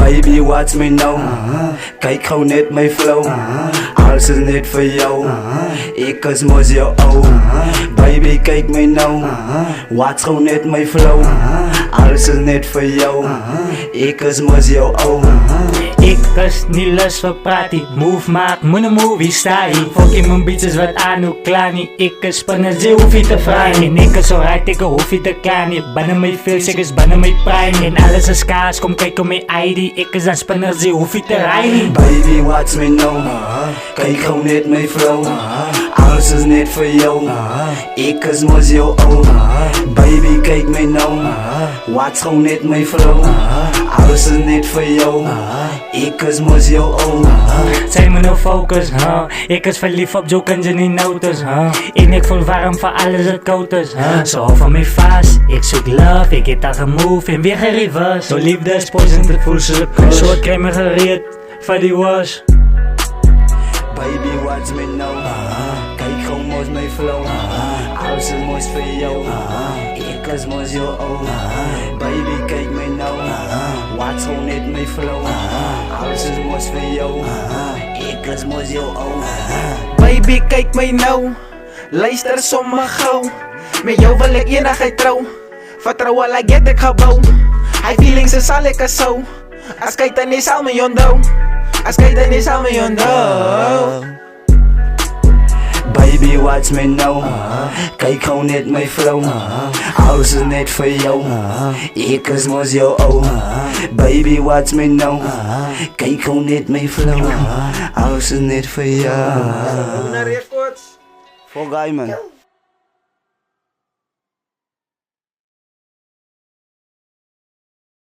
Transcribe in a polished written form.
Baby, watch me now. Kyk gou net my flow. Alles is net vir jou. Ek is mos jou ou. Baby, kyk my nou. Watch gou net my flow. Alles is net vir jou. Ek is mos jou ou. Ik is nie lus vir pratie, move maak, moet 'n movie sta hier. Fucking mijn bitches wat aan hoe klaar nie. Ik is spinners, jy hoef nie te vraag nie. Ek is alright, ek hoef nie te klaar nie. Binne my feels, ek is binne my prime. En alles is kaas, kom kyk op my ID. Ek is aan spinners, jy hoef nie te raai nie. Baby, watch me now. Kyk gou net my flow. Alles is net vir jou. Ek is mos jou ou. Baby, kyk my nou. Watch gou net my flow. Alles is net vir jou. Ek is mos jou ou. Sy moet nou focus, Ek is verlief op jokens en die notes, En ek voel warm vir alles wat koud is, So hou van my vast, ek soek love, ek het al gemove en weer gereverse. So liefde is poison, dit voel soos 'n kus. So ek kry my gereed vir die wash. Baby, watch me now. Kyk gou mos my flow. Alles is mos vir jou. Ek is mos jou ou. Baby, kyk my nou. Watch gou net my flow. Alles is mos vir jou. Ek is mos jou ou. Baby, kyk my nou. Luister sommer gou. Met jou wil ek eendag trou. Vertroue like jy ek gebou. Hy feelings is al ek sou. As kyk dan nie sal my onthou. As kyk dan nie sal my onthou. Baby, watch me now. Kyk gou net my flow. Alles is net vir jou. Ek is mos jou ou. Baby, watch me now. Kyk gou net my flow. Alles is net vir jou. Na rekords. For guy man.